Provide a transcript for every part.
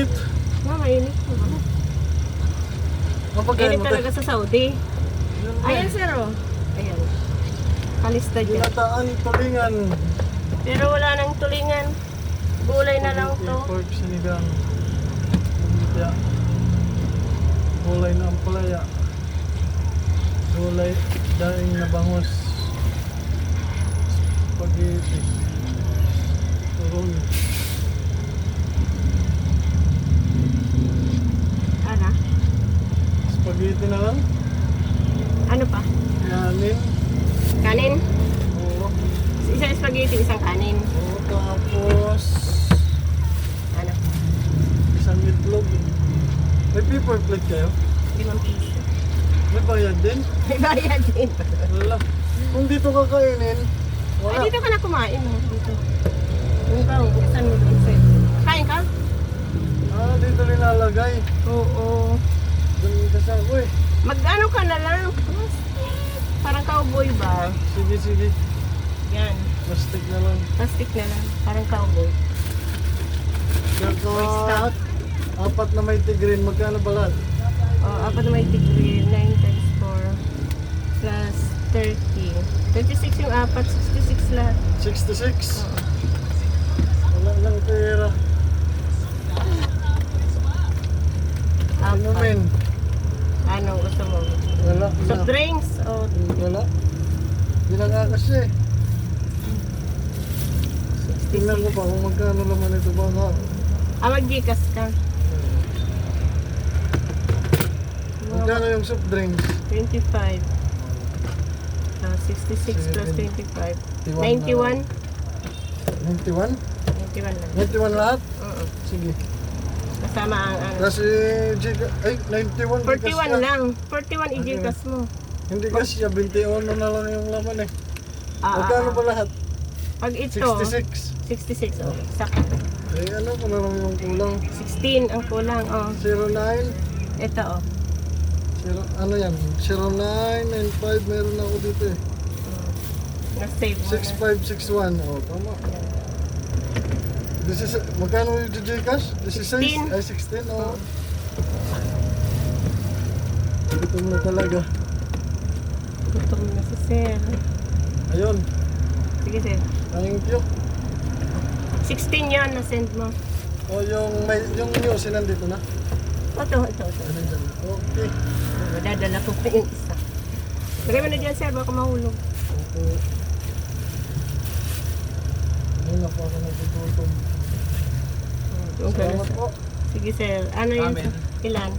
init. Mainit. Mapagkain Init mo talaga sa Saudi. Yun, Ayan, sir, oh. Ayan. Kalista dyan. Ginataan, tulingan. Pero wala nang tulingan. Gulay na lang to. Pork sinigang. Lumpia. Gulay na ampalaya. Gulay daing na bangus. Spaghetti. Turon. Ano? Spaghetti na lang. Ano pa? Kanin. Kanin? Oo. Isang spaghetti, isang kanin. Oo, tapos Ano? isang itlog. May paper plate kayo? 5 piso. May bayad din? May bayad din. Wala. Kung dito kakainin, wala. Ay, dito ka na kumain, oh. Dito. Yung ka, saan mo dito? Kain ka? Ah, dito nilalagay. Oo. Ganun ka sa ako eh. Mag-ano ka na lang. Parang cowboy ba? Sige, sige. Yan. Plastic na lang. Plastic na lang. Parang cowboy. Kaka, Or stout. apat na may tigrin. Magkano balat? Oh, apat na may degree. 9 times 4 plus 30. 36 yung apat. 66 lahat. 66. Oo. Wala lang pera. Apat. Inumin. Anong gusto mo? Wala Soft na. drinks? O Wala. Hindi na nga kasi. Tingnan ko pa kung magkano naman ito ba nga. mag-gikas ka. Magkano yung soft drinks? 25. 66 plus 25. 91? 91? 91 lang. 91 lahat? Oo. Sige. Kasama ang ano. Kasi, ay, 91. 41 lang. 41 i-gikas mo. Hindi kasi, 21 na lang yung laman eh. Ah, Magkano ah, ba lahat? Pag ito, 66. 66. Oh, sakto. Eh, ano ko na lang yung kulang? 16 ang kulang. Oh. 09. Ito, oh. Ano yan? 0995 meron ako dito eh. Na-save mo na. 6561. Oh, tama. This is, magkano yung Gcash? 16. 16? Ay, 16. Oh. Ito na talaga. Gutom na si sir. Ayun. Sige, sir. Thank you. 16 yan na-send mo. O yung news, nandito na. Ito. Ano dyan? Okay. Madadala ko pa yung isa. Lagay mo na dyan, sir. Baka mahulog. Okay. Ayun na po ako nagtututom. Okay. Salamat po. Sige, sir. Ano yan? Amen. Ilan?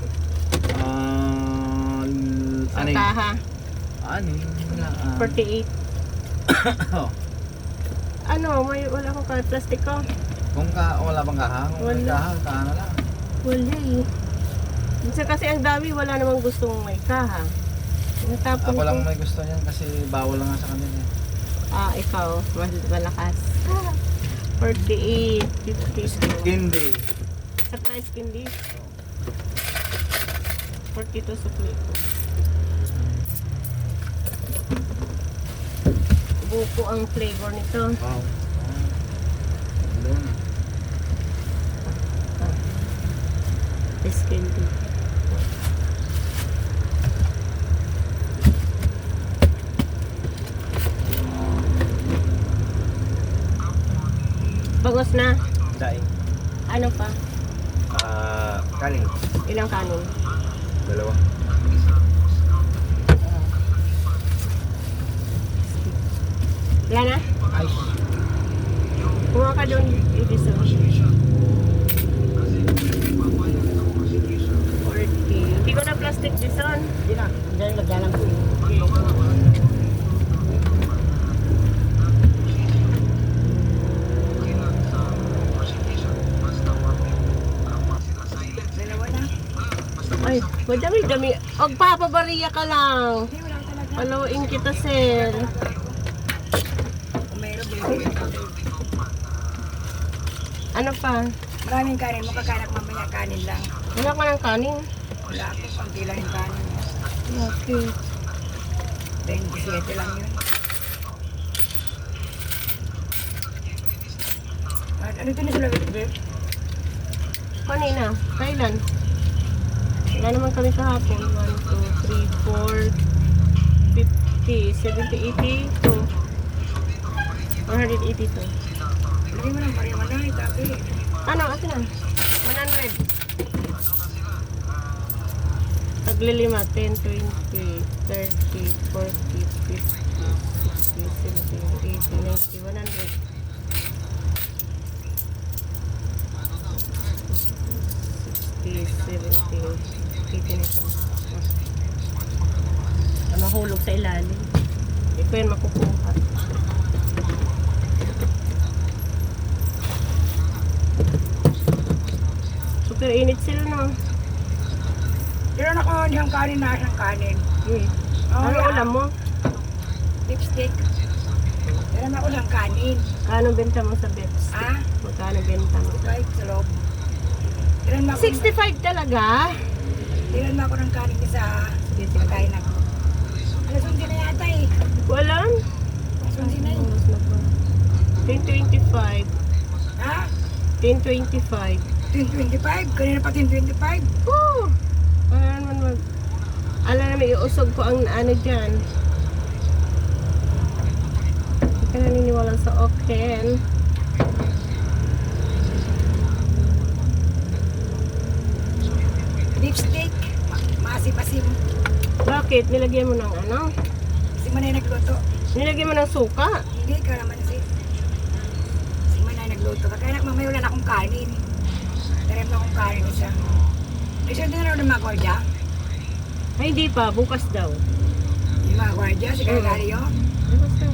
Ano yun? Kaha. Ano yun? 48. Oh. Ano? Wala akong kahit plastic ko. Wala bang kaha? Kung may Wala. kaha na lang. Wala eh. Minsan kasi ang dami, wala namang gustong may kaha. Natapon Ako lang ko. may gusto niyan kasi bawal lang nga sa kanila. Ah, ikaw. Malakas. 48, 52. Hindi. Sa price candy. 42 sa plate. Buko ang flavor nito. Wow. Doon. Price candy. Bagos na. Daing. Ano pa? Kanin. Ilang kanin? 2. Wala na? Ay. Kuha ka doon. Ibiso. 40. Hindi ko na plastic dison. Hindi na. Hindi nagdalang ko. Ay, madami-dami. Magpapabariya ka lang. Paluin kita, sir. Ano pa? Maraming kanin, makakanak mamaya kanin lang. Wala ka ng kanin? Wala ako, konti lang yung kanin. Okay. 27 lang yun. Ano ito na sila, babe? Kanina, kailan? Wala naman kami kahapon. 1, 2, 3, 4, 50, 70, 82. 182. Lagi mo ng pariwanay, tabi. Ano, atin na? 100. Taglilima, 10, 20, 30, 40, 50, 60, 70, 80, 90, 100. 60, 70, 80 nito. Mahulog sa ilalim. Hindi ko yan makukuha. Super init sila, no? Pero ako yung kanin na ng kanin. Oh, Ano ulam mo? lipstick. Pero ako ng kanin. Kano benta mo sa Beps? Ah, Magkano benta mo? right sa loob. Tiran mo ako, 65 talaga? tiran mo ako ng kanin sa Sige, sige. pagkain ako. Alas 11 na yata eh. Walang? Alas 11 na eh. Oras na pa. 10.25. Ha? 10.25. 10.25? Kanina pa 10.25? Woo! Para naman mag... Alam naman, iusog ko ang ano dyan. Hindi ka naniniwala sa Oken. Lipstick. Maasim-asim. Bakit? Nilagyan mo ng ano? Si Manay nagluto. Nilagyan mo ng suka? Hindi ka naman si Manay nagluto. Kaya mamaya wala na akong kanin. Tiran mo akong kanin isa. Isa din na ng mga gwardiya. Ay, hindi pa. Bukas daw. Yung mga gwardiya, si Gargario. Bukas daw.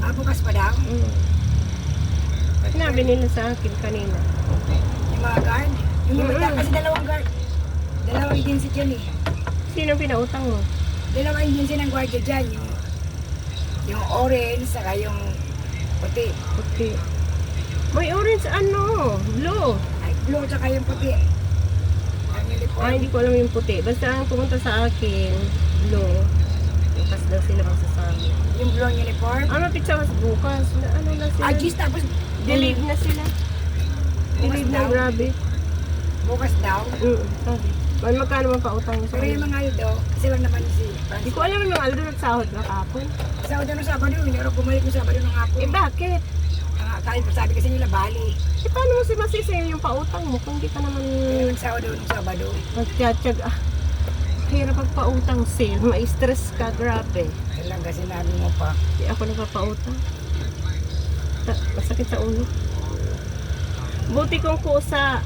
Ah, bukas pa daw. Sinabi nila sa akin kanina. Yung mga guard. Yung iba kasi dalawang guard. Dalawang agency dyan eh. Sino pinautang mo? Dalawang agency ng gwardiya dyan. Yung orange, saka yung puti. Puti. May orange ano? Blue. Ay, blue, saka yung puti. Ang uniform. Ah, hindi ko alam yung puti. Basta ang pumunta sa akin, blue. Bukas daw sila magsasabi. Yung blue uniform. Ano pizza was bukas? Na, ano na sila? Agis, tapos Delete na sila. Delete na, daw. grabe. bukas daw. Sabi. Magkano man pautang mo sa Pero yung kanila? mga Aldo, kasi lang naman si Hindi Francis. ko alam yung Aldo nagsahod na kapon. Sabado ng Sabado, hindi ako bumalik ng Sabado ng hapon. Eh bakit? Kahit sabi kasi nila Bali. Eh paano mo si masisay yung pautang mo kung hindi ka naman Kaya nagsabado ng Sabado. magtiyatsyag? Ah, hirap pagpautang sale. Ma-stress ka, grabe. Kailan kasi sinabi mo pa. Hindi ako nagpapautang. Masakit sa ulo. Buti kong kusa.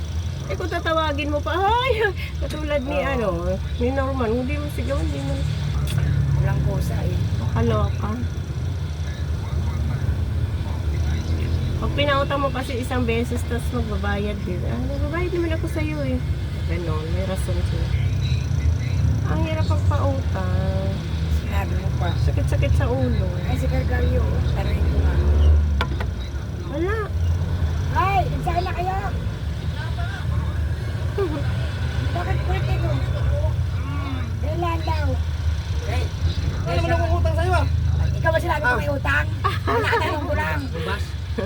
Eh kung tatawagin mo pa, ay, katulad ni ni Norman, hindi mo sigaw, hindi mo. Walang kusa eh. Kaloka. Pag pinautang mo kasi isang beses, tapos magbabayad din. Ah, magbabayad naman ako sa'yo eh. Ganon, may rason siya. Ang hirap pagpautang. Sinabi mo pa. Sakit-sakit sa ulo. Ay, si Cargario, tanongin ko nga. Wala. Ay, nagsakin na kayo! Bakit kulit ito? Kailan daw? Ano naman ako utang sa'yo ah? Ikaw ba sinabi ko may utang? Tinatanong ko lang.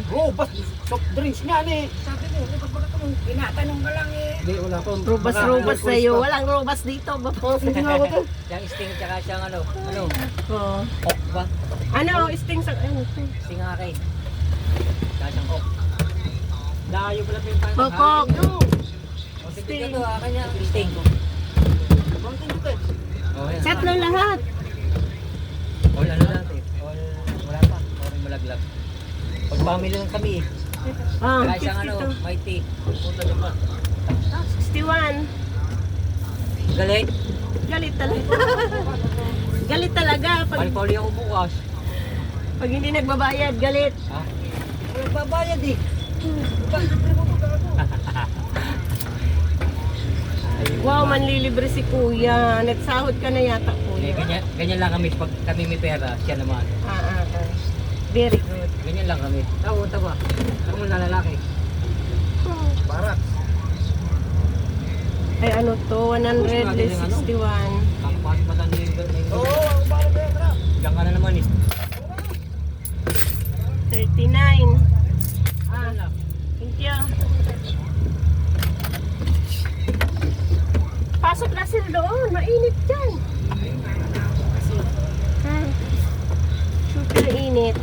Robas, soft drinks nga ni. Sabi niyo, robas ba ka mo? Tinatanong ko lang eh. Hindi, wala ko. Robas sa'yo. Walang robas dito. Oh, hindi nga ako to. Siyang sting tsaka siyang ano, Oh. ok ba? Ano, sting sa... Ano, Sting nga kay. Tsaka siyang ok. Layo pala pa yung paano. Kokok. O, sige ka to, kanya. Sting. Set na lahat. All ano natin? All, wala pa. All malaglag. Pag family lang kami eh. Ah, Tsaka siyang ano, 52. mighty. Punta doon pa. 61. Galit. Galit talaga. Galit talaga. Pali-pali ako bukas. Pag hindi nagbabayad, galit. Ha? Wala babayad eh. Wow, manlilibre si kuya. Nagsahod ka na yata, Hindi, kuya. ganyan lang kami. Pag kami may pera, siya naman. Ah. Very good. Ganyan lang kami. Tawa. Ako mo na lalaki. Barat. Ay, ano to? 100 less 61. Kakapasok pa tayo yung Oo, ako ba ang pera? Diyan ka na naman eh. 39. Ah, thank you. sa Placer doon. Mainit dyan. Ayun, wala ako kasi. Ha? Super init.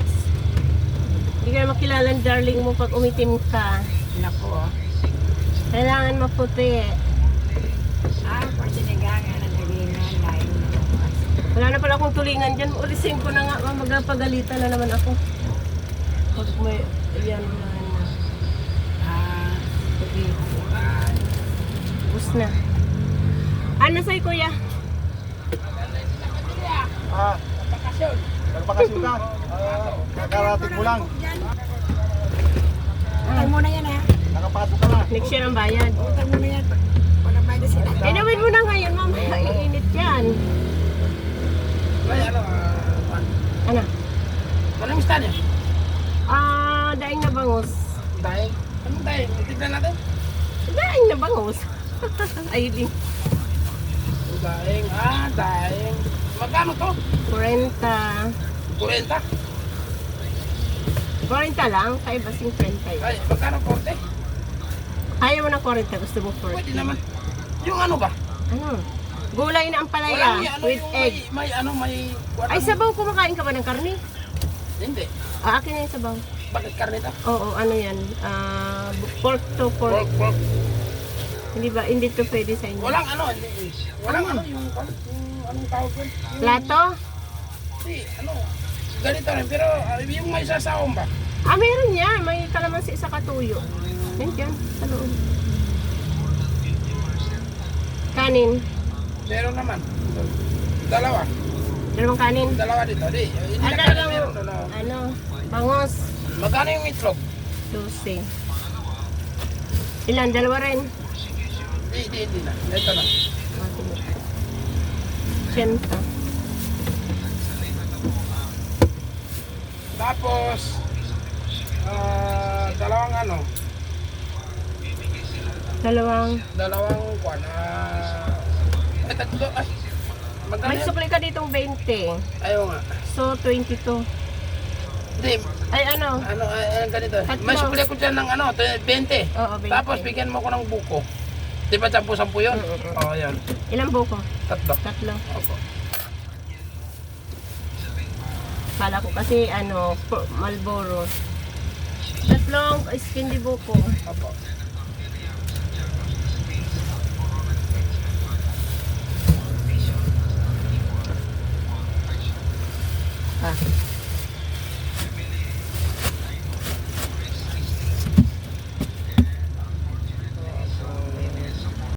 Hindi ka na makilalang darling mo pag umitim ka. Naku, oh. Kailangan maputi. For sinigangan ng tulingan, lain na bukas. Wala na pala akong tulingan dyan. Ulisin ko na nga. Magpagalitan na naman ako. Pag may, ayan na. Okay. Bus na. Ano sa'yo, kuya? Nagpakasyon ka. Kakarating mo lang. Utang mo na yan, ha? Nakapasok ka na. Next year ang bayad. Utang mo na yan. Wala bayad sila. Eh, nawin mo na ngayon, mamaya. Iinit yan. Ano? Walang mista niya. Daing na bangus. Dahil? Anong dahil? Tignan natin. Daing na bangus. Ayun. Dahil. Dahil. Magkano to? 40. 40? 40 lang, kaya basing 30. Ay, magkano 40? Ayaw mo ng 40, gusto mo 40. Pwede naman. Yung ano ba? Ano? Gulay na ang palaya with egg. May... Ay, sabaw, kumakain ka ba ng karne? Hindi. Akin na yung sabaw. Bakit karne to? Oo, ano yan? Pork to pork. Pork. Hindi ba? Hindi to pwede sa inyo. Walang ano. Walang ano yung anong tawag yun? Plato? Hindi, ano. Ganito rin, pero yung may sasawang ba? Meron yan. May kalamansi sa katuyo. Yan dyan, sa loob. Kanin. Meron naman. Dalawa. Dalawang kanin. Dalawa dito. Hindi na kanin Dalawang, meron doon. ano, bangos. Magkano yung itlog? 12. Ilan? Dalawa rin. Hindi na. Ito na. 80. Tapos, dalawang ano, dalawang kwan, ay tatlo, magkano May yun? supply ka ditong 20. Ayaw nga. So, 22. Hindi, Ay, ano? ganito. Tatlo. May supli ko dyan ng 20. Oo, 20. Tapos, bigyan mo ko ng buko. Di ba 10-10 yun? Oo, yan. Ilang buko? Tatlo. Tatlo. Opo. Kala ko kasi, Marlboro. Tatlong skindy buko. Opo.